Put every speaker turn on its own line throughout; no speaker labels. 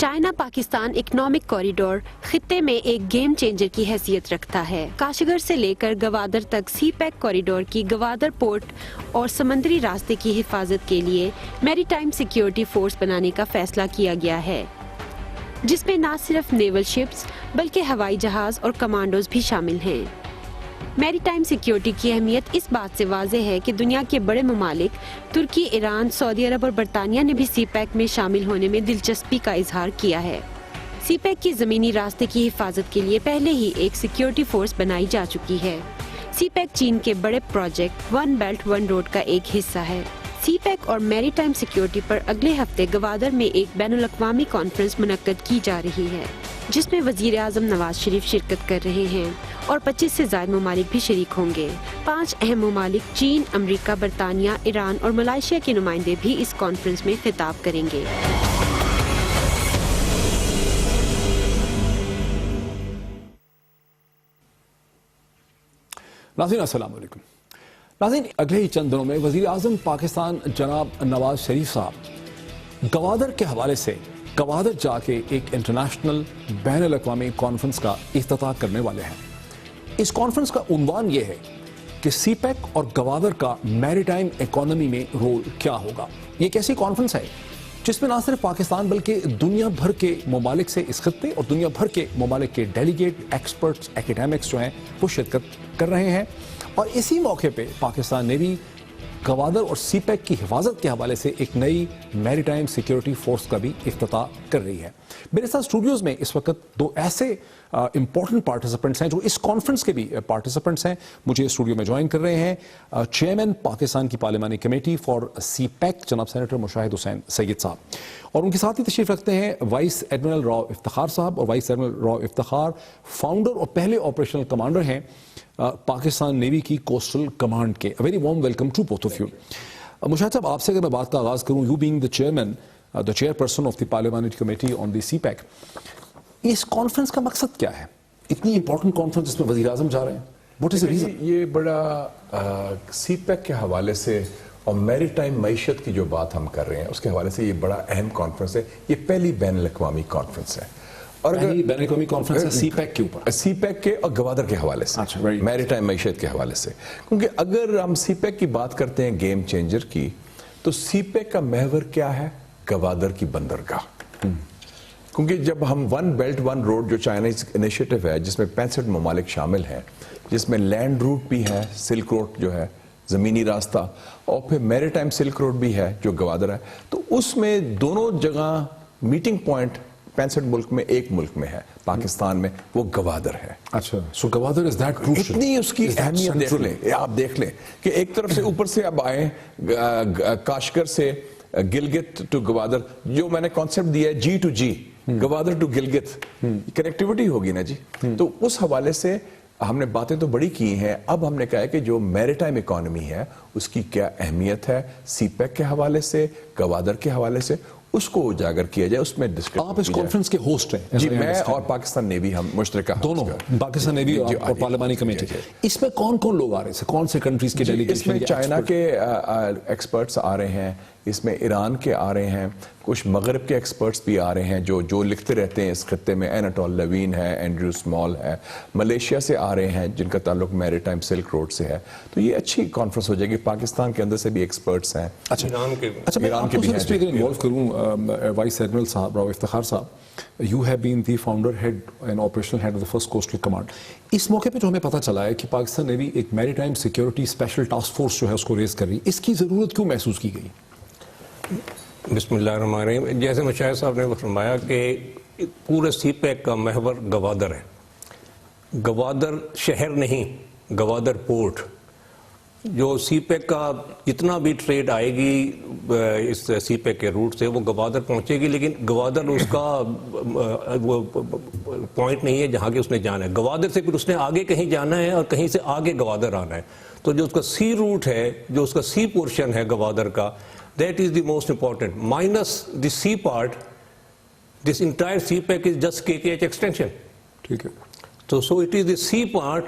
China Pakistan economic corridor خطے میں ایک گیم چینجر کی حیثیت رکھتا ہے۔ کاشغر سے لے کر گوادر تک سی پیک کوریڈور کی گوادر پورٹ اور سمندری راستے کی حفاظت کے لیے میری ٹائم سیکیورٹی فورس بنانے کا فیصلہ کیا گیا ہے، جس میں نہ صرف نیول شپس بلکہ ہوائی جہاز اور کمانڈوز بھی شامل ہیں۔ میری ٹائم سیکیورٹی کی اہمیت اس بات سے واضح ہے کہ دنیا کے بڑے ممالک ترکی، ایران، سعودی عرب اور برطانیہ نے بھی سی پیک میں شامل ہونے میں دلچسپی کا اظہار کیا ہے۔ سی پیک کی زمینی راستے کی حفاظت کے لیے پہلے ہی ایک سیکیورٹی فورس بنائی جا چکی ہے۔ سی پیک چین کے بڑے project one belt one road کا ایک حصہ ہے۔ سی پیک اور میری ٹائم سیکیورٹی پر اگلے ہفتے گوادر میں ایک بین الاقوامی کانفرنس منعقد کی جا رہی ہے، جس میں وزیر اعظم نواز شریف شرکت کر رہے ہیں اور 25 سے زائد ممالک بھی شریک ہوں گے۔ 5 اہم ممالک چین، امریکہ، برطانیہ، ایران اور ملائیشیا کے نمائندے بھی اس کانفرنس میں خطاب کریں گے۔
ناظرین السلام علیکم۔ ناظرین، اگلے ہی چند دنوں میں وزیر اعظم پاکستان جناب نواز شریف صاحب گوادر کے حوالے سے گوادر جا کے ایک انٹرنیشنل بین الاقوامی کانفرنس کا افتتاح کرنے والے ہیں۔ اس کانفرنس کا عنوان یہ ہے کہ سی پیک اور گوادر کا میری ٹائم اکانومی میں رول کیا ہوگا۔ یہ ایک ایسی کانفرنس ہے جس میں نہ صرف پاکستان بلکہ دنیا بھر کے ممالک سے اس خطے اور دنیا بھر کے ممالک کے ڈیلیگیٹ، ایکسپرٹس، اکیڈیمکس جو ہیں وہ شرکت کر رہے ہیں، اور اسی موقع پہ پاکستان نے بھی گوادر اور سی پیک کی حفاظت کے حوالے سے ایک نئی میری ٹائم سیکیورٹی فورس کا بھی افتتاح کر رہی ہے۔ میرے ساتھ اسٹوڈیوز میں اس وقت 2 ایسے امپورٹنٹ پارٹیسپنٹس ہیں جو اس کانفرنس کے بھی پارٹیسپنٹس ہیں، مجھے اسٹوڈیو میں جوائن کر رہے ہیں۔ چیئرمین پاکستان کی پارلیمانی کمیٹی فار سی پیک جناب سینیٹر مشاہد حسین سید صاحب، اور ان کے ساتھ ہی تشریف رکھتے ہیں وائس ایڈمرل راؤ افتخار صاحب، اور vice admiral Rao Iftikhar founder اور پہلے آپریشنل کمانڈر ہیں پاکستان نیوی کی کوسٹل کمانڈ کے۔ Very warm welcome to both of you. Mushahid Sahib, آپ سے اگر میں بات کا آغاز کروں، you being the chairman, the chairperson of the parliamentary committee on the CPEC, اس کانفرنس کا مقصد کیا ہے؟ اتنی امپورٹنٹ کانفرنس جس میں وزیر اعظم جا رہے ہیں، واٹ از دی ریزن؟
یہ بڑا سی پیک کے حوالے سے اور میری ٹائم معیشت کی جو بات ہم کر رہے ہیں اس کے حوالے سے یہ بڑا اہم کانفرنس ہے۔ یہ پہلی بین الاقوامی کانفرنس ہے، اور
بین الاقوامی کانفرنس ہے سی پیک کے اوپر،
سی پیک کے اور گوادر کے حوالے سے، میری ٹائم معیشت کے حوالے سے۔ کیونکہ اگر ہم سی پیک کی بات کرتے ہیں گیم چینجر کی، تو سی پیک کا محور کیا ہے؟ گوادر کی بندرگاہ۔ کیونکہ جب ہم ون بیلٹ ون روڈ جو چائنیز انیشیٹو ہے جس میں 65 ممالک شامل ہیں، جس میں لینڈ روٹ بھی ہے، سلک روڈ جو ہے زمینی راستہ، اور پھر میری ٹائم سلک روڈ بھی ہے جو گوادر ہے، تو اس میں دونوں جگہ میٹنگ پوائنٹ 65 ملک میں ایک ملک میں ہے، پاکستان میں، وہ گوادر ہے۔
اچھا، سو گوادر از دیٹ کروشل۔
اتنی اس کی اہمیت دیکھ لیں، آپ دیکھ لیں کہ ایک طرف سے اوپر سے اب آئے کاشغر سے گلگت ٹو گوادر، جو میں نے کانسیپٹ دیا ہے G to G, Gwadar to Gilgit, connectivity ہوگی نا جی۔ تو اس حوالے سے ہم نے باتیں تو بڑی کی ہیں، اب ہم نے کہا ہے کہ جو میری ٹائم اکانومی ہے اس کی کیا اہمیت ہے سی پیک کے حوالے سے، گوادر کے حوالے سے، اس کو اجاگر کیا جائے، اس میں ڈسکس۔
آپ اس کانفرنس کے ہوسٹ ہیں؟
جی، میں اور پاکستان نیوی ہم مشترکہ
دونوں، پاکستان نیوی اور پارلیمانی کمیٹی۔ اس میں کون کون لوگ آ رہے ہیں؟ کون سے کنٹریز کے ڈیلیگیشن؟
اس میں چائنا کے ایکسپرٹس آ رہے ہیں، اس میں ایران کے آ رہے ہیں، کچھ مغرب کے ایکسپرٹس بھی آ رہے ہیں جو لکھتے رہتے ہیں اس خطے میں، ایناٹول لیوین ہے، اینڈریو اسمال ہے، ملیشیا سے آ رہے ہیں جن کا تعلق میری ٹائم سلک روڈ سے ہے۔ تو یہ اچھی کانفرنس ہو جائے گی، پاکستان کے اندر سے بھی ایکسپرٹس ہیں، ایران کے بھی ہیں۔
انوالو کروں وائس ایڈمرل صاحب، Rao Iftikhar Sahib, you have been the founder head and operational head of the first coastal command. اس موقع پہ جو ہمیں پتہ چلا ہے کہ پاکستان نیوی ایک میری time security special task force جو ہے اس کو ریز کر رہی ہے، اس کی ضرورت کیوں محسوس کی گئی؟
بسم اللہ الرحمن الرحیم۔ جیسے مشاہد صاحب نے فرمایا کہ پورے سی پیک کا محور گوادر ہے، گوادر شہر نہیں، گوادر پورٹ۔ جو سی پیک کا جتنا بھی ٹریڈ آئے گی اس سی پیک کے روٹ سے وہ گوادر پہنچے گی، لیکن گوادر اس کا وہ پوائنٹ نہیں ہے جہاں کہ اس نے جانا ہے۔ گوادر سے پھر اس نے آگے کہیں جانا ہے اور کہیں سے آگے گوادر آنا ہے۔ تو جو اس کا سی روٹ ہے، جو اس کا سی پورشن ہے گوادر کا، that is the most important. Minus the sea part, this entire sea pack is just KKH extension.
ٹھیک ہے۔
So it is the sea part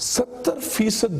70%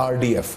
RDF,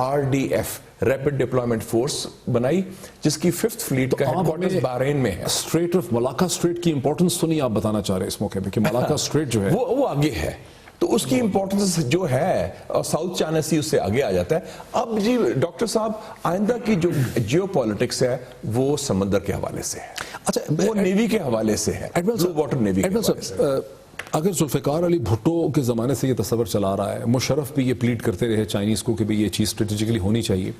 RDF rapid deployment force بنائی جس کی 5th فلیٹ کا head quarters Bahrain میں ہے.
Street of Malacca street کی importance تو نہیں آپ بتانا چاہ رہے اس موقع پہ کہ ملاکا اسٹریٹ جو ہے
وہ آگے ہے, تو اس کی امپورٹنس جو ہے, اور ساؤتھ چائنا سی اس سے آگے آ جاتا ہے. اب جی ڈاکٹر صاحب, آئندہ کی جو جیو پالیٹکس ہے وہ سمندر کے حوالے سے ہے,
اچھا
وہ نیوی کے حوالے سے ہے, بلو واٹر نیوی کے حوالے سے.
اگر ذوالفقار علی بھٹو کے زمانے سے یہ تصور چلا رہا ہے, مشرف بھی یہ پلیڈ کرتے رہے چائنیز کو کہ یہ چیز اسٹریٹجیکلی ہونی چاہیے,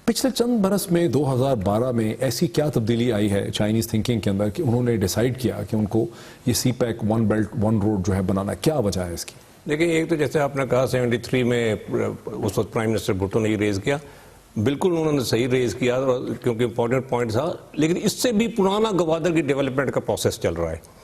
پچھلے چند برس میں 2012 میں ایسی کیا تبدیلی آئی ہے چائنیز تھنکنگ کے اندر کہ انہوں نے ڈیسائیڈ کیا کہ ان کو یہ سی پیک 1 بیلٹ 1 روڈ جو ہے بنانا, کیا وجہ ہے اس کی؟
دیکھیں, ایک تو جیسے آپ نے کہا 73 میں اس وقت پرائم منسٹر بھٹو نے یہ ریز کیا, بالکل انہوں نے صحیح ریز کیا کیونکہ امپورٹنٹ پوائنٹ تھا, لیکن اس سے بھی پرانا گوادر کی ڈیولپمنٹ کا پروسیس چل رہا ہے.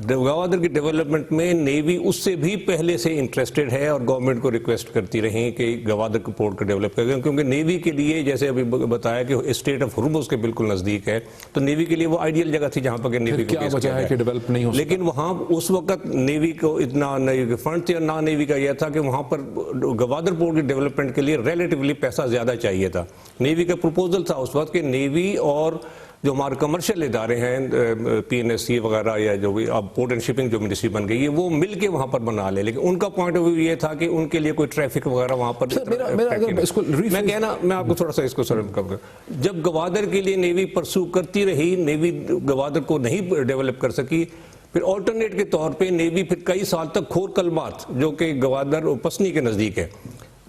گوادر کی ڈیولپمنٹ میں نیوی اس سے بھی پہلے سے انٹرسٹڈ ہے اور گورنمنٹ کو ریکویسٹ کرتی رہی کہ گوادر کے پورٹ کو ڈیولپ کریں, کیونکہ نیوی کے لیے جیسے ابھی بتایا کہ اسٹریٹ آف ہرمز کے بالکل نزدیک ہے, تو نیوی کے لیے وہ آئیڈیل جگہ تھی جہاں پر نیوی کو
کیا وجہ ہے کہ ڈیولپ نہیں ہو سکتا,
لیکن وہاں اس وقت نیوی کو اتنا فنڈ تھے اور نہ نیوی کا یہ تھا کہ وہاں پر گوادر پورٹ کی ڈیولپمنٹ کے لیے ریلیٹیولی پیسہ زیادہ چاہیے تھا. نیوی کا پروپوزل تھا اس وقت کہ نیوی اور جو ہمارے کمرشل ادارے ہیں PNSC وغیرہ یا جو بھی اب پورٹ اینڈ شپنگ جو منسٹری بن گئی ہے وہ مل کے وہاں پر بنا لے, لیکن ان کا پوائنٹ آف ویو یہ تھا کہ ان کے لیے کوئی ٹریفک وغیرہ وہاں پر میں آپ کو تھوڑا سا اس کو جب گوادر کے لیے نیوی پرسو کرتی رہی, نیوی گوادر کو نہیں ڈیولپ کر سکی, پھر آلٹرنیٹ کے طور پہ نیوی پھر کئی سال تک کھور کلمات جو کہ گوادر پسنی کے نزدیک ہے,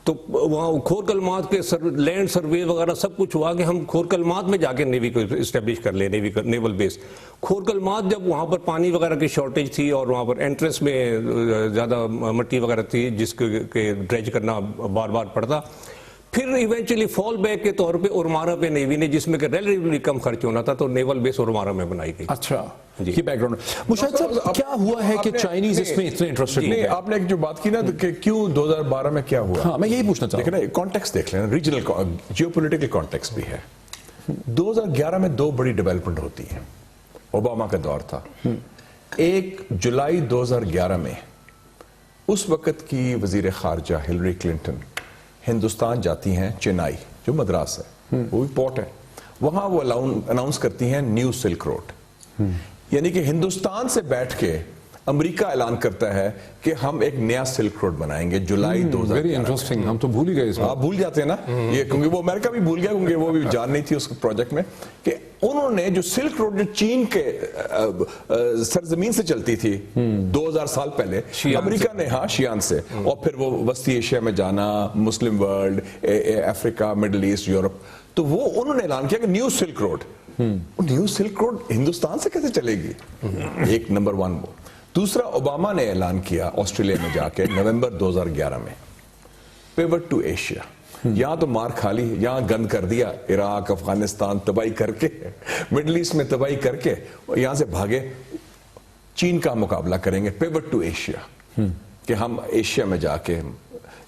تو وہاں کھور کلمات کے لینڈ سروے وغیرہ سب کچھ ہوا کہ ہم کھور کلمات میں جا کے نیوی کو اسٹیبلش کر لیں, نیوی کا نیول بیس. کھور کلمات جب وہاں پر پانی وغیرہ کی شارٹیج تھی اور وہاں پر انٹرسٹ میں زیادہ مٹی وغیرہ تھی جس کے ڈریج کرنا بار بار پڑتا, پھر ایونچولی فال بیک کے طور پہ اورمارا پہ نیوی نے, جس میں کہ ریلیٹیولی کم خرچ ہونا تھا, تو نیول بیس اورمارا میں بنائی گئی.
اچھا یہ بیک گراؤنڈ. مشاہد صاحب کیا ہوا ہے کہ چائنیز اس میں اتنے انٹرسٹڈ ہو گئے؟
آپ نے ایک جو بات کی نا کہ کیوں 2012 میں کیا ہوا,
ہاں میں یہی پوچھنا چاہتا ہوں.
دیکھیں نا کانٹیکس دیکھ لینا, ریجنل جیو پولیٹیکل کانٹیکس بھی ہے. 2011 میں 2 بڑی ڈیولپمنٹ ہوتی ہیں, اوباما کا دور تھا. 1 جولائی 2011 میں اس وقت کی وزیر خارجہ ہلری کلنٹن ہندوستان جاتی ہیں چنائی جو مدراس ہے, وہ بھی پورٹ ہے, وہاں وہ اناؤنس کرتی ہیں نیو سلک روڈ, یعنی کہ ہندوستان سے بیٹھ کے امریکہ اعلان کرتا ہے کہ ہم ایک نیا سلک روڈ بنائیں گے جولائی 2011.
ویری انٹرسٹنگ, ہم تو بھول ہی گئے اس
آپ بھول جاتے ہیں نا یہ, کیونکہ وہ امریکہ بھی بھول گیا کیونکہ وہ بھی جان نہیں تھی اس پروجیکٹ میں کہ انہوں نے جو سلک روڈ جو چین کے سرزمین سے چلتی تھی 2000 سال پہلے, امریکہ نے شیان سے, اور پھر وہ وسطی ایشیا میں جانا, مسلم ورلڈ, افریقہ, مڈل ایسٹ, یورپ, تو وہ انہوں نے اعلان کیا کہ new silk road. New silk road Hindustan سے کیسے چلے گی, ایک نمبر 1 وہ. دوسرا, اوباما نے اعلان کیا آسٹریلیا میں جا کے نومبر 2011 میں, پیوٹ ٹو ایشیا. یہاں تو مار کھا لی, یہاں گند کر دیا, عراق, افغانستان تباہی کر کے, مڈل ایسٹ میں تباہی کر کے یہاں سے بھاگے, چین کا مقابلہ کریں گے, پیوٹ ٹو ایشیا, کہ ہم ایشیا میں جا کے,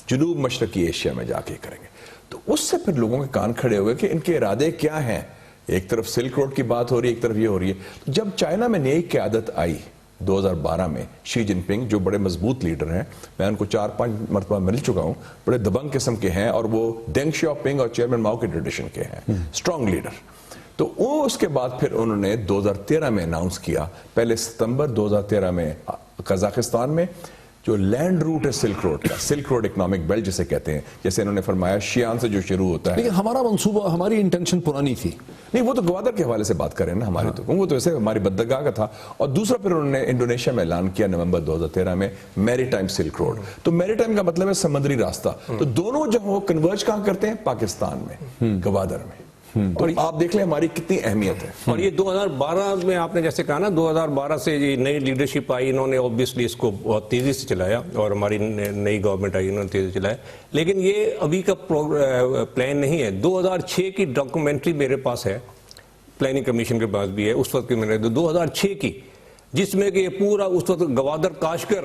جنوب مشرقی ایشیا میں جا کے کریں گے. تو اس سے پھر لوگوں کے کان کھڑے ہوئے کہ ان کے ارادے کیا ہیں. ایک طرف سلک روڈ کی بات ہو رہی ہے, ایک طرف یہ ہو رہی ہے. جب چائنا میں نئی قیادت آئی 2012 میں, شی جن پنگ جو بڑے مضبوط لیڈر ہیں, میں ان کو 4-5 مرتبہ مل چکا ہوں, بڑے دبنگ قسم کے ہیں, اور وہ ڈینگ شیاؤ پنگ اور چیئرمین ماؤ کے ٹریڈیشن کے ہیں, اسٹرانگ لیڈر. تو وہ اس کے بعد پھر انہوں نے 2013 میں اناؤنس کیا, پہلے ستمبر 2013 میں قزاقستان میں جو لینڈ روٹ ہے سلک روڈ کا, سلک روڈ اکنامک بیلٹ جسے کہتے ہیں, جیسے انہوں نے فرمایا شیان سے جو شروع ہوتا ہے.
لیکن ہمارا منصوبہ, ہماری انٹینشن پرانی تھی.
نہیں, وہ تو گوادر کے حوالے سے بات کریں نا ہماری, تو وہ تو ویسے ہماری بددگاہ کا تھا. اور دوسرا پھر انہوں نے انڈونیشیا میں اعلان کیا نومبر 2013 میں میری ٹائم سلک روڈ. تو میری ٹائم کا مطلب ہے سمندری راستہ. تو دونوں جو وہ کنورج کہاں کرتے ہیں, پاکستان میں, گوادر میں. اور آپ دیکھ لیں ہماری کتنی اہمیت ہے.
اور یہ 2012 میں آپ نے جیسے کہا نا, 2012 سے یہ نئی لیڈرشپ آئی, انہوں نے اوبیسلی اس کو بہت تیزی سے چلایا, اور ہماری نئی گورنمنٹ آئی, انہوں نے تیزی سے چلایا. لیکن یہ ابھی کا پلان نہیں ہے. 2006 کی ڈاکومنٹری میرے پاس ہے, پلاننگ کمیشن کے پاس بھی ہے, اس وقت کی میں نے 2006 کی, جس میں کہ یہ پورا اس وقت گوادر کاشکر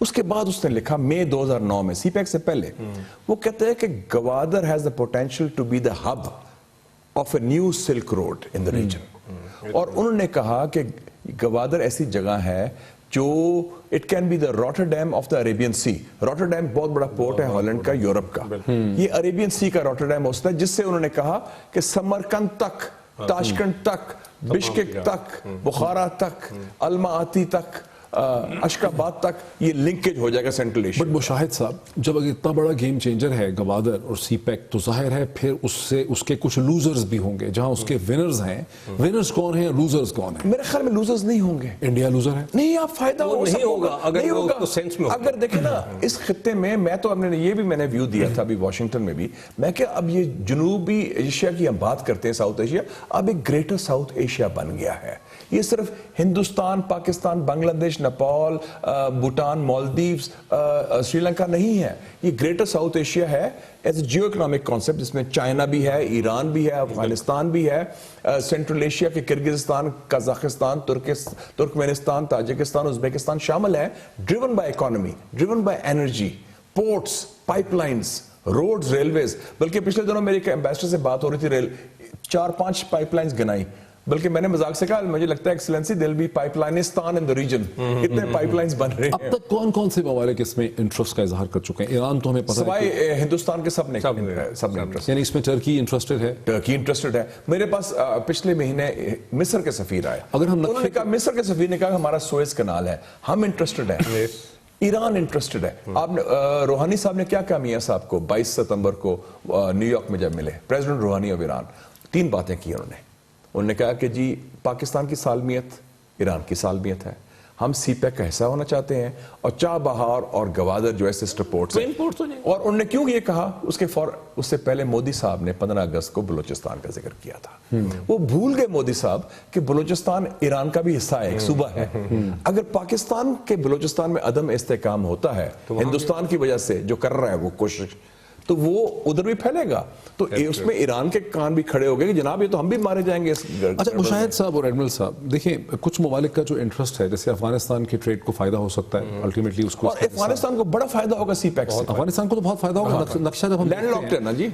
اس کے بعد اس نے لکھا مئی 2009 میں سی پیک سے پہلے وہ کہتے ہیں کہ Gwadar has the potential to be the hub of a new silk road in the region. اور انہوں نے کہا کہ گوادر ایسی جگہ ہے جو it can be the Rotterdam of the Arabian Sea. Rotterdam بہت بڑا پورٹ ہے ہالینڈ کا, یورپ کا. یہ عربین سی کا روٹرڈیم ہوتا ہے, جس سے انہوں نے کہا کہ سمرقند تک, تاشکنڈ تک, بشکک تک, بخارا تک, الماتی تک, اشکاباد تک یہ لنکیج ہو جائے گا سینٹرل ایشیا.
بٹ مشاہد صاحب, جب اگر اتنا بڑا گیم چینجر ہے گوادر اور سی پیک, تو ظاہر ہے پھر اس کے کچھ لوزرز بھی ہوں گے. جہاں اس کے ونرز ہیں, ونرز کون ہیں, لوزرز کون ہیں؟
میرے خیال میں لوزرز نہیں ہوں گے.
انڈیا لوزر ہے
نہیں, آپ فائدہ
نہیں ہوگا اگر وہ سینس میں.
اگر دیکھیں نا اس خطے میں تو یہ بھی میں نے ویو دیا تھا ابھی واشنگٹن میں بھی, میں کہ اب یہ جنوبی ایشیا کی ہم بات کرتے ہیں, ساؤتھ ایشیا, اب ایک گریٹر ساؤتھ ایشیا بن گیا ہے. یہ صرف ہندوستان, پاکستان, بنگلہ دیش, نیپال, بھوٹان, مالدیوز, سری لنکا نہیں ہے. یہ گریٹر ساؤتھ ایشیا ہے as a geo economic concept, جس میں چائنا بھی ہے, ایران بھی ہے, افغانستان بھی ہے, سینٹرل ایشیا کے کرگزستان, قزاقستان, ترکمانستان, تاجکستان, ازبیکستان شامل ہے. Driven by economy, driven by energy, ports, pipe lines, roads, railways. بلکہ پچھلے دنوں میری ایک ایمبیسڈر سے بات ہو رہی تھی, 4-5 پائپ لائنز گنائی. بلکہ میں نے مذاق سے کہا مجھے لگتا ہے ایکسلنسی دل بھی پائپ لائنستان ان دی ریجن, اتنے پائپ لائنز بن رہے ہیں.
اب تک کون کون سے ممالک اس میں انٹرسٹ کا اظہار کر چکے ہیں؟ ایران تو ہمیں پتہ ہے,
سوائے ہندوستان کے سب نے انٹرسٹ.
یعنی اس میں ٹرکی انٹرسٹڈ ہے.
ٹرکی انٹرسٹڈ ہے. میرے پاس پچھلے مہینے مصر کے سفیر آئے,
اگر ہم
انہوں نے کہا, مصر کے سفیر نے کہا ہمارا سوئز کنال ہے, ہم انٹرسٹڈ ہیں. ایران انٹرسٹڈ ہے. آپ نے روحانی صاحب نے کیا کہا میاں صاحب کو 22 ستمبر کو نیو یارک میں جب ملے, پریزیڈنٹ روحانی آف ایران, 3 باتیں کی انہوں نے کہا کہ جی پاکستان کی سالمیت ایران کی سالمیت ہے, ہم سی پیک کا حصہ ہونا چاہتے ہیں, اور چابہار اور گوادر جو ہے سسٹر پورٹس ہیں. اور انہوں نے کیوں یہ کہا, اس سے پہلے مودی صاحب نے 15 اگست کو بلوچستان کا ذکر کیا تھا. وہ بھول گئے مودی صاحب کہ بلوچستان ایران کا بھی حصہ ہے, ایک صوبہ ہے. اگر پاکستان کے بلوچستان میں عدم استحکام ہوتا ہے ہندوستان کی وجہ سے جو کر رہا ہے وہ کوشش, تو وہ ادھر بھی پھیلے گا. تو اس میں ایران کے کان بھی کھڑے ہو گئے کہ جناب یہ تو ہم بھی مارے جائیں گے.
اچھا مشاہد صاحب اور ایڈمرل صاحب, دیکھیں کچھ ممالک کا جو انٹرسٹ ہے, جیسے افغانستان کے ٹریڈ کو فائدہ ہو سکتا ہے الٹیمیٹلی اس کو,
اور افغانستان کو بڑا فائدہ ہوگا سی پیک سے.
افغانستان کو تو بہت فائدہ ہوگا. نقشہ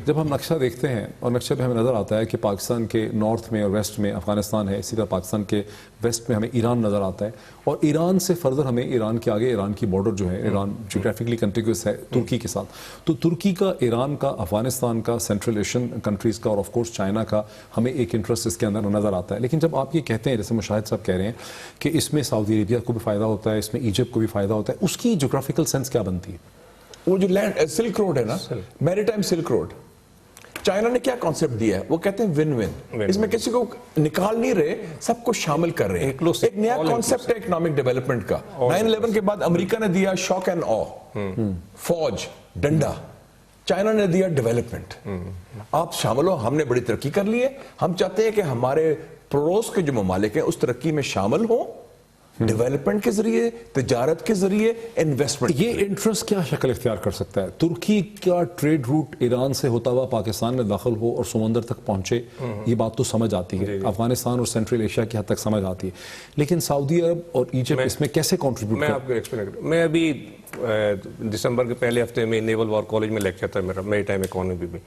جب ہم نقشہ دیکھتے ہیں, اور نقشے پہ ہمیں نظر آتا ہے کہ پاکستان کے نارتھ میں اور ویسٹ میں افغانستان ہے, اسی طرح پاکستان کے ویسٹ میں ہمیں ایران نظر آتا ہے, اور ایران سے فردر ہمیں ایران کے آگے ایران کی بارڈر جو ہے, ایران جیوگرافکلی کنٹیگوس ہے ترکی کے ساتھ. تو ترکی کا, ایران کا, افغانستان کا, سینٹرل ایشین کنٹریز کا, اور آف کورس چائنا کا ہمیں ایک انٹرسٹ اس کے اندر نظر آتا ہے. لیکن جب آپ یہ کہتے ہیں, جیسے مشاہد صاحب کہہ رہے ہیں کہ اس میں سعودی عربیہ کو بھی فائدہ ہوتا ہے, اس میں ایجپٹ کو بھی فائدہ ہوتا ہے, اس کی جغرافیکل سینس کیا بنتی ہے؟
وہ جو لینڈ سلک روڈ ہے نا, میری ٹائم سلک روڈ, چائنا نے کیا کانسیپٹ دیا ہے, وہ کہتے ہیں ون ون. اس میں کسی کو نکال نہیں رہے, سب کو شامل کر رہے ہیں. ایک نیا کانسیپٹ ہے اکنامک ڈیولپمنٹ کا. 9/11 کے بعد امریکہ نے دیا شاک اینڈ آ, فوج, ڈنڈا. چائنا نے دیا ڈیولپمنٹ. آپ شامل ہو, ہم نے بڑی ترقی کر لی ہے, ہم چاہتے ہیں کہ ہمارے پڑوس کے جو ممالک ہیں اس ترقی میں شامل ہوں, ڈیولپمنٹ کے ذریعے, تجارت کے ذریعے, انویسٹمنٹ.
یہ انٹرسٹ کیا شکل اختیار کر سکتا ہے؟ ترکی کا ٹریڈ روٹ ایران سے ہوتا ہوا پاکستان میں داخل ہو اور سمندر تک پہنچے, یہ بات تو سمجھ آتی ہے, افغانستان اور سینٹرل ایشیا کی حد تک سمجھ آتی ہے. لیکن سعودی عرب اور ایجپٹ اس میں کیسے کنٹریبیوٹ
میں آپ کو ایکسپلین کروں. میں ابھی دسمبر کے پہلے ہفتے میں نیول وار کالج میں لیکچر تھا میرا, میری ٹائم اکانومی میں.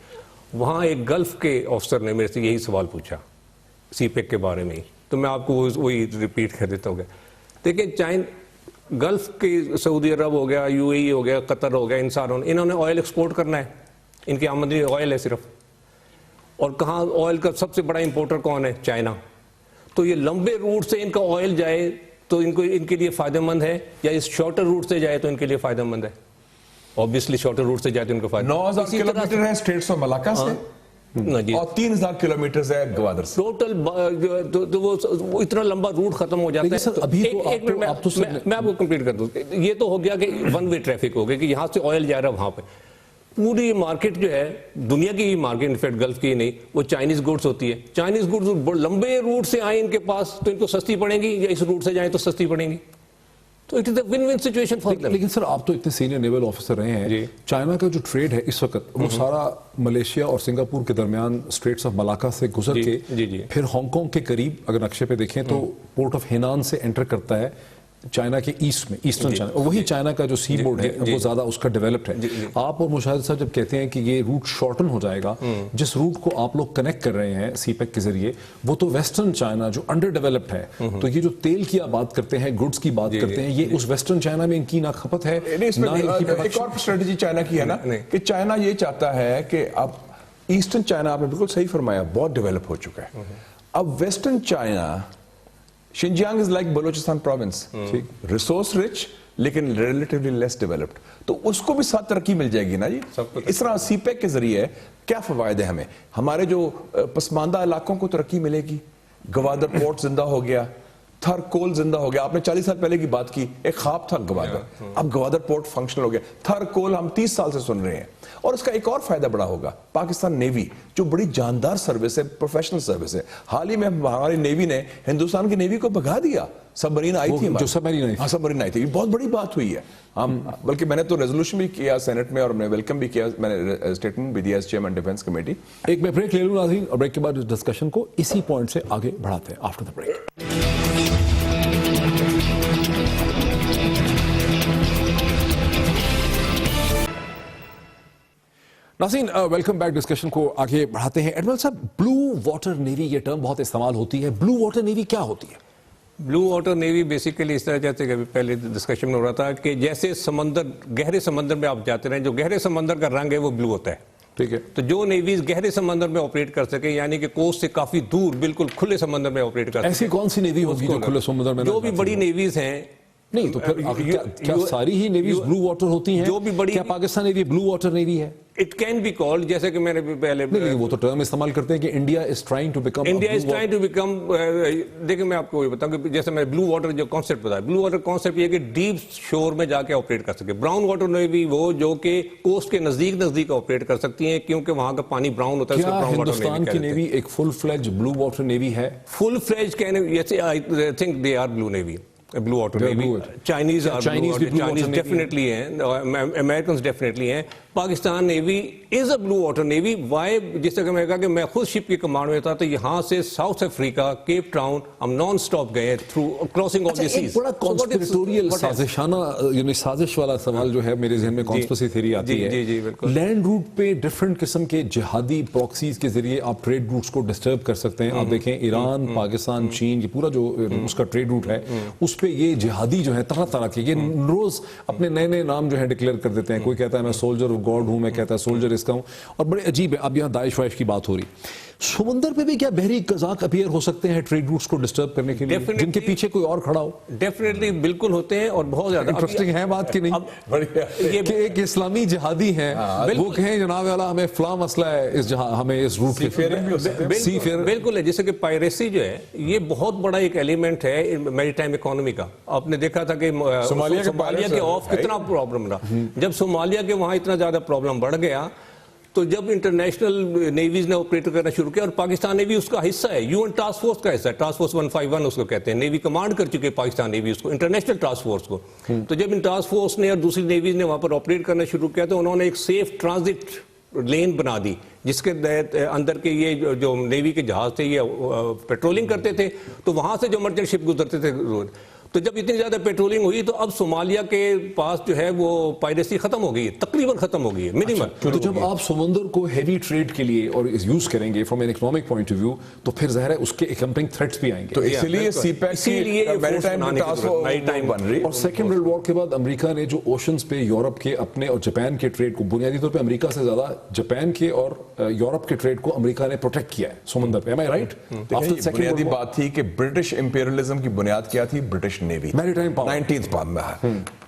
وہاں ایک گلف کے آفسر نے میرے سے یہی سوال پوچھا سی پیک کے بارے میں, تو میں آپ کو وہی ریپیٹ کر دیتا ہوں. دیکھیں گلف کی سعودی عرب ہو گیا, یو اے ای ہو گیا, قطر ہو گیا, انہوں نے آئل ایکسپورٹ کرنا ہے, ان کی آمدنی آئل ہے صرف. اور کہاں آئل کا سب سے بڑا امپورٹر کون ہے؟ چائنا. تو یہ لمبے روٹ سے ان کا آئل جائے تو ان کے لیے فائدہ مند ہے, یا اس شارٹر روٹ سے جائے تو ان کے لیے فائدہ مند ہے؟ آبویسلی شارٹر روٹ سے جائے تو ان کو فائدہ.
9000 کلومیٹر ہے اسٹریٹس آف ملاکا سے, اور 3000 کلومیٹر ہے گوادر سے.
ٹوٹل وہ اتنا لمبا روٹ ختم ہو جاتا ہے. میں آپ کو کمپلیٹ کر دوں. یہ تو ہو گیا کہ ون وے ٹریفک ہو گیا کہ یہاں سے آئل جا رہا ہے وہاں پہ. پوری مارکیٹ جو ہے دنیا کی مارکیٹ, انفیکٹ گلف کی نہیں, وہ چائنیز گوڈز ہوتی ہے. چائنیز گوڈز لمبے روٹ سے آئیں ان کے پاس تو ان کو سستی پڑیں گی, یا اس روٹ سے جائیں تو سستی پڑیں گی. تو it is a one one situation for them.
لیکن سر آپ تو اتنے سینئر نیول آفیسر رہے ہیں, چائنا کا جو ٹریڈ ہے اس وقت وہ سارا ملیشیا اور سنگاپور کے درمیان اسٹریٹس آف ملاکا سے گزر کے پھر ہانگ کانگ کے قریب اگر نقشے پہ دیکھیں تو پورٹ آف ہینان سے انٹر کرتا ہے چائنا کے ایسٹ میں ایسٹرن چائنا, اور وہی چائنا کا جو سی بورڈ ہے وہ زیادہ اس کا ڈیولپڈ ہے. آپ اور مشاہد صاحب جب کہتے ہیں کہ یہ روٹ شارٹن ہو جائے گا, جس روٹ کو آپ لوگ کنیکٹ کر رہے ہیں سی پیک کے ذریعے وہ تو ویسٹرن چائنا جو انڈر ڈیولپڈ ہے, تو یہ جو تیل کی آپ بات کرتے ہیں, گڈس کی بات کرتے ہیں, یہ اس ویسٹرن چائنا میں ان کی نہ کھپت ہے.
ایک اور اسٹریٹجی چائنا کی ہے نا کہ چائنا یہ چاہتا ہے کہ اب ایسٹرن چائنا, آپ نے بالکل صحیح فرمایا, بہت ڈیولپ ہو چکا ہے. اب western China, Xinjiang is like Balochistan province, resource rich لیکن ریلیٹیولی لیس ڈیولپڈ, تو اس کو بھی ساتھ ترقی مل جائے گی نا جی. اس طرح سی پیک کے ذریعے کیا فوائد ہیں ہمیں؟ ہمارے جو پسماندہ علاقوں کو ترقی ملے گی, گوادر پورٹ زندہ ہو گیا, تھر کول زندہ ہو گیا. آپ نے 40 سال پہلے کی بات کی, ایک خواب تھا گوادر, اب گوادر پورٹ فنکشنل ہو گیا. تھر کول ہم 30 سال سے سن رہے ہیں. اور اس کا ایک اور فائدہ بڑا ہوگا, پاکستان نیوی جو بڑی جاندار سروس ہے, پروفیشنل سروس ہے. حال ہی میں ہماری نیوی نے ہندوستان کی نیوی کو بھگا دیا. سب مرین آئی تھی, جو سب مرین آئی تھی, بہت بڑی بات ہوئی ہے. ہم بلکہ میں نے تو ریزولوشن بھی کیا سینٹ میں, اور میں ویلکم بھی کیا, میں نے اسٹیٹمنٹ بھی دیا ایز چیئرمین ڈیفنس کمیٹی.
ایک میں بریک لے لوں ناظرین, اور بریک کے بعد اس ڈسکشن کو اسی پوائنٹ سے آگے بڑھاتے ہیں آفٹر دا بریک. ناظرین ویلکم بیک. ڈسکشن کو آگے بڑھاتے ہیں. ایڈمرل صاحب, بلو واٹر نیوی یہ ٹرم بہت استعمال ہوتی ہے. بلو واٹر نیوی کیا ہوتی ہے؟
بلو واٹر نیوی بیسیکلی اس طرح, جیسے کہ پہلے ڈسکشن میں ہو رہا تھا کہ جیسے سمندر, گہرے سمندر میں آپ جاتے رہیں, جو گہرے سمندر کا رنگ ہے وہ بلو ہوتا ہے.
ٹھیک ہے.
تو جو نیویز گہرے سمندر میں آپریٹ کر سکے, یعنی کہ کوسٹ سے کافی دور بالکل کھلے سمندر میں آپریٹ کر سکے,
ایسی کون سی نیوی ہوگی جو کھلے سمندر میں؟
جو بھی بڑی نیویز ہیں.
نہیں تو پھر کیا ساری ہی نیویز بلو واٹر ہوتی ہیں؟
جو بھی بڑی,
کیا Pakistan navy blue water navy ہے؟
اٹ کین بی کالڈ, جیسے کہ میں نے پہلے,
وہ تو ٹرم استعمال کرتے ہیں کہ India is trying to become.
دیکھیں میں آپ کو یہ بتاؤں کہ جیسے میں بلو واٹر جو کانسیپٹ بتایا, بلو واٹر کانسیپٹ یہ کہ ڈیپ شور میں جا کے آپریٹ کر سکے. براؤن واٹر نیوی وہ جو کہ کوسٹ کے نزدیک آپریٹ کر سکتی ہیں, کیونکہ وہاں کا پانی براؤن ہوتا ہے.
کیا ہندوستان کی نیوی ایک فل فلیج بلو واٹر نیوی ہے؟
Full fledge I think they are blue navy, blue water navy. Chinese definitely ہیں, امریکنز ڈیفینیٹلی ہیں. Pakistan navy is a blue water navy. Why? جس طرح میں کہا کہ میں خود شپ کی کمانڈ میں تھا, تو یہاں سے ساؤتھ افریقہ, کیپ ٹاؤن, ہم نان سٹاپ گئے through crossing of the seas.
بڑا کانسپیریٹوریل سازشانہ, یعنی سازش والا سوال جو ہے میرے ذہن میں, کانسپیریسی تھیوری آتی ہے.
جی بالکل.
لینڈ روٹ پہ ڈفرنٹ قسم کے جہادی پراکسیز کے ذریعے آپ ٹریڈ روٹس کو ڈسٹرب کر سکتے ہیں. آپ دیکھیں ایران, پاکستان, چین, یہ پورا جو اس کا ٹریڈ روٹ ہے, اس پہ یہ جہادی جو ہے طرح طرح کے, یہ روز اپنے نئے نئے نام جو ہے ڈکلیئر کر دیتے ہیں. کوئی کہتا ہے میں سولجر آف گاڈ ہوں, میں کہتا ہے سولجر اس کا ہوں, اور بڑے عجیب ہے. اب یہاں داعش وائش کی بات ہو رہی, سمندر پہ بھی کیا بحری قزاق اپیئر ہو سکتے ہیں ٹریڈ روٹس کو ڈسٹرب کرنے کے لیے, جن کے پیچھے کوئی اور کھڑا ہو؟
ڈیفینیٹلی بالکل ہوتے ہیں, اور بہت زیادہ
انٹرسٹنگ ہے بات کہ نہیں, کہ ایک اسلامی جہادی ہیں وہ کہیں جناب والا ہمیں فلاں مسئلہ ہے اس ہمیں اس روٹ پہ.
بالکل ہے, جیسے کہ پائریسی جو ہے یہ بہت بڑا ایک ایلیمنٹ ہے میری ٹائم اکانومی کا. آپ نے دیکھا تھا کہ صومالیہ کے آف کتنا پرابلم رہا. جب صومالیہ کے وہاں اتنا زیادہ پرابلم بڑھ گیا, تو جب انٹرنیشنل نیویز نے آپریٹ کرنا شروع کیا, اور پاکستان نیوی اس کا حصہ ہے, یو این ٹاسک فورس کا حصہ ہے, ٹاسک فورس 151 اس کو کہتے ہیں. نیوی کمانڈ کر چکے پاکستان نیوی اس کو, انٹرنیشنل ٹاسک فورس کو. تو جب ان ٹاسک فورس نے اور دوسری نیویز نے وہاں پر آپریٹ کرنا شروع کیا, تو انہوں نے ایک سیف ٹرانزٹ لین بنا دی, جس کے اندر کے یہ جو نیوی کے جہاز تھے یہ پیٹرولنگ کرتے تھے, تو وہاں سے جو مرچنٹ شپ گزرتے تھے. تو جب اتنی زیادہ پیٹرولنگ ہوئی, تو اب صومالیہ کے پاس جو ہے وہ پائریسی ختم ہو گئی ہے, تقریباً ختم ہو گئی ہے, منیمم.
تو جب آپ سمندر کو ہیوی ٹریڈ کے لیے اور یوز کریں گے from an economic point of view, تو پھر ظاہر ہے اس کے اکمپنگ تھریٹس بھی آئیں گے.
تو اسی لیے سی پیک کی میری ٹائم بن رہی.
اور سیکنڈ ورلڈ وار کے بعد امریکہ نے جو اوشنز پہ یورپ کے اپنے اور جاپان کے ٹریڈ کو, بنیادی طور پہ امریکہ سے زیادہ جاپان کے اور یورپ کے ٹریڈ کو امریکہ نے پروٹیکٹ کیا ہے سمندر پہ. ایم آئی رائٹ؟
بنیادی بات تھی کہ برٹش امپیریلزم کی بنیاد کیا تھی؟ British navy.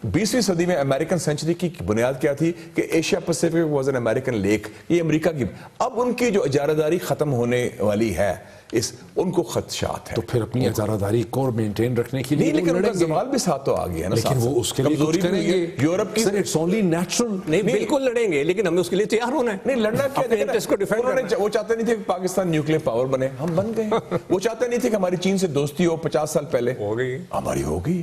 20ویں صدی میں امریکن سینچری کی بنیاد کیا تھی؟ کہ Asia pacific was an American lake. یہ امریکہ کی, اب ان کی جو اجارہ داری ختم ہونے والی ہے, ان کو خدشات ہیں.
تو پھر اپنی اجارہ داری کو مینٹین رکھنے کے لیے,
لیکن ان کا زوال بھی ساتھ تو آ گیا نا,
لیکن وہ اس کے لیے کچھ کریں گے.
یورپ کی
اٹس اونلی نیچرل.
نہیں بالکل لڑیں گے, لیکن ہمیں اس کے لیے تیار ہونا ہے.
نہیں لڑنا کیا, وہ چاہتے نہیں تھے کہ پاکستان نیوکلیر پاور بنے, ہم بن گئے. وہ چاہتے نہیں تھے کہ ہماری چین سے دوستی ہو 50 سال پہلے,
ہو گئی,
ہماری ہو گئی.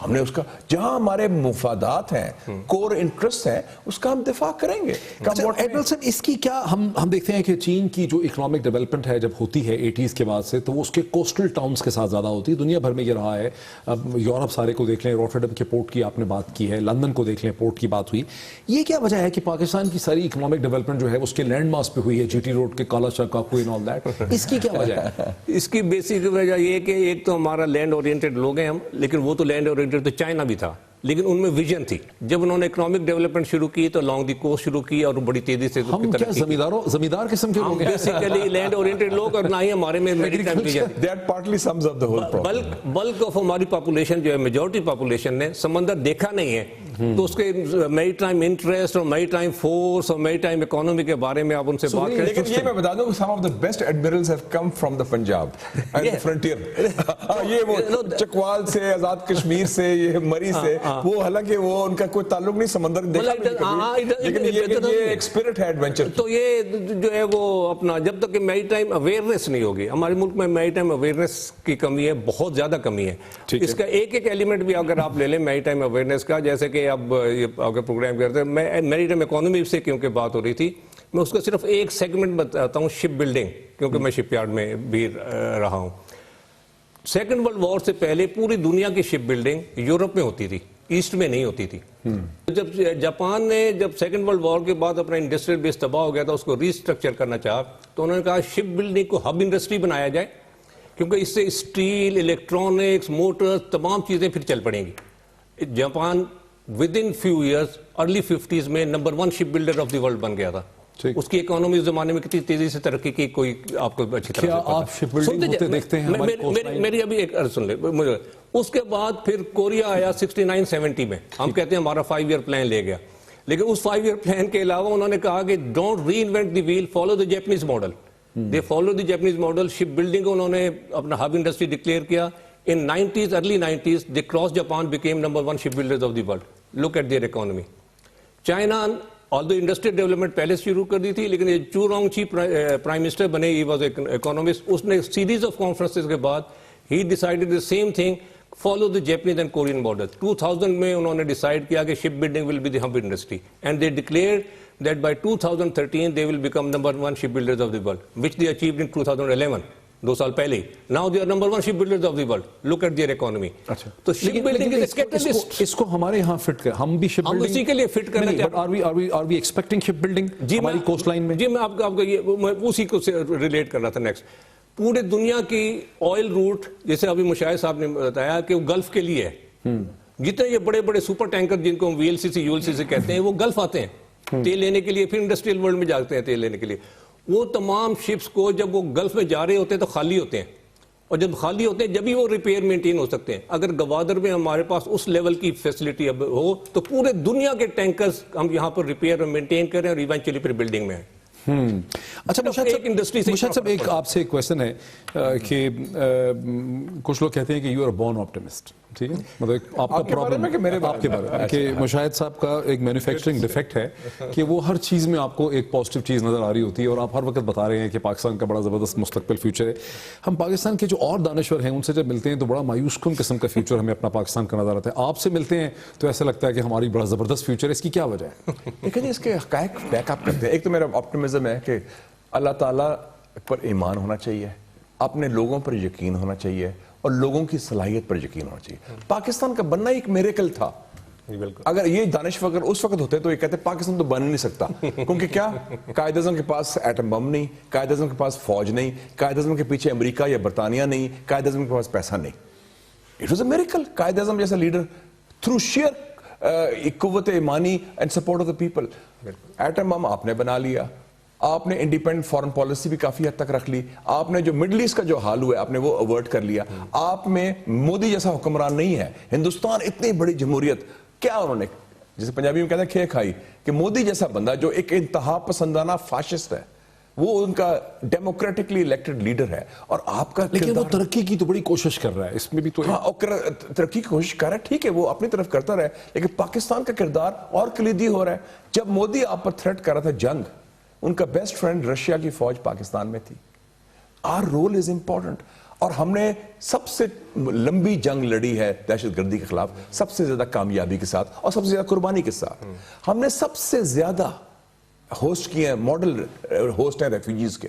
ہم نے اس کا, جہاں ہمارے مفادات ہیں, کور انٹرسٹ ہیں, اس کا ہم دفاع کریں گے.
ایڈمرل صاحب, اس کی کیا ہم دیکھتے ہیں کہ چین کی جو اکنامک ڈیولپمنٹ ہے جب ہوتی ہے 80s 1970s کے بعد سے, تو وہ اس کے کوسٹل ٹاؤنز کے ساتھ زیادہ ہوتی ہے. دنیا بھر میں یہ رہا ہے. اب یورپ سارے کو دیکھ لیں, روٹرڈم کے پورٹ کی آپ نے بات کی ہے, لندن کو دیکھ لیں, پورٹ کی بات ہوئی. یہ کیا وجہ ہے کہ پاکستان کی ساری اکنامک ڈیولپمنٹ جو ہے اس کے لینڈ ماس پہ ہوئی ہے, جی ٹی روڈ کے, کالا چرکا, کوئی آل دیٹ, اس کی کیا وجہ ہے؟
اس کی بیسک وجہ یہ کہ ایک تو ہمارا لینڈ اورینٹڈ لوگ ہیں ہم, لیکن وہ تو لینڈ اورینٹڈ تو چائنا بھی تھا, لیکن ان میں ویژن تھی. جب انہوں نے اکنامک ڈیولپمنٹ شروع کی تو لانگ دی کوسٹ شروع کی اور بڑی تیزی سے
ہم کیا زمیندار قسم کے لوگ ہیں؟
بیسیکلی لینڈ اورینٹڈ لوگ, اور نہ ہی ہمارے میں بلک آف ہماری پاپولیشن جو ہے, میجورٹی پاپولیشن نے سمندر دیکھا نہیں ہے, تو اس کے میری ٹائم انٹرسٹ اور میری ٹائم فورس اور میری ٹائم اکانومی کے بارے میں آپ ان سے بات کریں.
لیکن یہ میں بتا دوں کہ some of the best admirals have come from the Punjab and the frontier. یہ وہ چکوال سے, آزاد کشمیر سے, یہ مری سے, وہ حالانکہ وہ ان کا کوئی تعلق نہیں سمندر دیکھا بھی کبھی, لیکن یہ ایک اسپرٹ ہے ایڈونچر.
تو یہ جو ہے وہ اپنا, جب تک کہ میری ٹائم اویئرنیس نہیں ہوگی, ہمارے ملک میں میری ٹائم اویئرنیس کی کمی ہے, بہت زیادہ کمی ہے. اس کا ایک ایک ایلیمنٹ بھی اگر آپ لے لیں میری ٹائم اویئرنیس کا, جیسے کہ اب اگر پروگرام کرتے ہیں, میں میری ٹائم اکانومی سے کیونکہ بات ہو رہی تھی, میں اس کا صرف ایک سیگمنٹ بتاتا ہوں, شپ بلڈنگ, کیونکہ میں شپ یارڈ میں بھی رہا ہوں. سیکنڈ ورلڈ وار سے پہلے پوری دنیا کی شپ بلڈنگ یورپ میں ہوتی تھی, ایسٹ میں نہیں ہوتی تھی. جب جاپان نے جب سیکنڈ ورلڈ وار کے بعد اپنا انڈسٹریل بیس تباہ ہو گیا تھا, اس کو ریسٹرکچر کرنا چاہا, تو انہوں نے کہا شپ بلڈنگ کو ہب انڈسٹری بنایا جائے, کیونکہ اس سے اسٹیل, الیکٹرانکس, موٹر, تمام چیزیں پھر چل پڑیں گی. Japan with in few years, early 50s میں number 1 ship builder of the world بن گیا تھا. اس کی اکانومی اس زمانے میں کتنی تیزی سے ترقی کی, کوئی آپ کو اچھی طرح
کیا آپ شپ بلڈنگ ہوتے دیکھتے ہیں؟
میری ابھی ایک سن لے مجھے. اس کے بعد پھر کوریا آیا 69-70 میں, ہم کہتے ہیں ہمارا 5 ایئر پلان لے گیا, لیکن اس 5 ایئر پلان کے علاوہ انہوں نے کہا کہ don't reinvent the wheel, follow the Japanese model. They follow the Japanese model. Ship building کو انہوں نے اپنا ہب انڈسٹری ڈکلیئر کیا. In 90s, early 90s, they crossed Japan, became number 1 shipbuilders of the world. Look at their economy. China, although industrial development پہلے شروع کر دی تھی, لیکن یہ چو رونگ چی پرائم منسٹر بنے, he was an economist. اس نے series of conferences کے بعد he decided the same thing, follow the Japanese and Korean model. 2000 میں انہوں نے decide کیا کہ ship building will be the hub industry, and they declared that by 2013 they will become number 1 shipbuilders of the world, which they achieved in 2011. 2 سال پہلے ہی. Now they are number 1 shipbuilders of the world. Look at their economy. تو ship building is a catalyst.
اس کو ہمارے یہاں fit کر, ہم بھی شپ building,
ہم اسی کے لیے فٹ کرنا چاہتے
ہیں. Are we expecting ship building ہماری کوسٹ لائن میں؟
جی میں آپ کو یہ اسی کو ریلیٹ کر رہا تھا. نیکسٹ, پورے دنیا کی آئل روٹ, جیسے ابھی مشاہد صاحب نے بتایا کہ وہ گلف کے لیے ہے. جتنے یہ بڑے بڑے سپر ٹینکر جن کو ہم VLCC ULCC کہتے ہیں, وہ گلف آتے ہیں تیل لینے کے لیے, پھر انڈسٹریل ورلڈ میں جاتے ہیں تیل لینے کے لیے. وہ تمام شپس کو جب وہ گلف میں جا رہے ہوتے ہیں تو خالی ہوتے ہیں, اور جب خالی ہوتے ہیں جب ہی وہ ریپیئر مینٹین ہو سکتے ہیں. اگر گوادر میں ہمارے پاس اس لیول کی فیسلٹی اب ہو تو پورے دنیا کے ٹینکرز ہم یہاں پر ریپیئر اور مینٹین کریں, اور ایونچولی پھر بلڈنگ میں ہیں.
اچھا مشاہد صاحب, ایک آپ سے ایک کویسچن ہے کہ کچھ لوگ کہتے ہیں کہ یو آر بورن آپٹیمسٹ, ٹھیک ہے, مطلب آپ کا پرابلم آپ کے بارے میں کہ مشاہد صاحب کا ایک مینوفیکچرنگ ڈیفیکٹ ہے کہ وہ ہر چیز میں آپ کو ایک پازیٹیو چیز نظر آ رہی ہوتی ہے, اور آپ ہر وقت بتا رہے ہیں کہ پاکستان کا بڑا زبردست مستقبل فیوچر ہے. ہم پاکستان کے جو اور دانشور ہیں ان سے جب ملتے ہیں تو بڑا مایوس کن قسم کا فیوچر ہمیں اپنا پاکستان کا نظر آتا ہے. آپ سے ملتے ہیں تو ایسا لگتا ہے کہ ہماری بڑا زبردست فیوچر ہے. اس کی کیا وجہ ہے؟
لیکن اس کے حقائق بیک اپ کرتے ہیں. ایک تو میرا آپٹیمزم ہے کہ اللہ تعالیٰ پر ایمان ہونا چاہیے, اپنے لوگوں پر یقین ہونا چاہیے, اور لوگوں کی صلاحیت پر یقین ہونا چاہیے. پاکستان کا بننا ایک میریکل تھا. اگر یہ دانشور اس وقت ہوتے تو یہ کہتے پاکستان تو بن نہیں سکتا, کیونکہ کیا قائد اعظم کے پاس ایٹم بم نہیں, قائد اعظم کے پاس فوج نہیں, قائد اعظم کے پیچھے امریکہ یا برطانیہ نہیں, قائد اعظم کے پاس پیسہ نہیں. It was a miracle. Quaid Azam جیسا لیڈر تھرو شیئر قوت ایمانی and support of the people. Atom bomb آپ نے بنا لیا, آپ نے انڈیپینڈنٹ فارن پالیسی بھی کافی حد تک رکھ لی, آپ نے جو مڈل ایسٹ کا جو حال ہوا ہے آپ نے وہ اوورٹ کر لیا. آپ میں مودی جیسا حکمران نہیں ہے. ہندوستان اتنی بڑی جمہوریت, کیا انہوں نے, جسے پنجابی میں کہتے ہیں کھے کھائی, کہ مودی جیسا بندہ جو ایک انتہا پسندانہ فاشسٹ ہے, وہ ان کا ڈیموکریٹکلی الیکٹڈ لیڈر ہے, اور آپ کا
لیکن وہ ترقی کی تو بڑی کوشش کر رہا ہے, اس میں بھی تو
ترقی کی کوشش کر رہا ہے, ٹھیک ہے, وہ اپنی طرف کرتا رہے, لیکن پاکستان کا کردار اور کلیدی ہو رہا ہے. جب مودی آپ پر تھریٹ کر رہا تھا جنگ, ان کا بیسٹ فرینڈ رشیا کی فوج پاکستان میں تھی. Our role is important. اور ہم نے سب سے لمبی جنگ لڑی ہے دہشت گردی کے خلاف, سب سے زیادہ کامیابی کے ساتھ اور سب سے زیادہ قربانی کے ساتھ. ہم نے سب سے زیادہ ہوسٹ کیے ہیں, ماڈل ہوسٹ ہیں ریفیوجیز کے.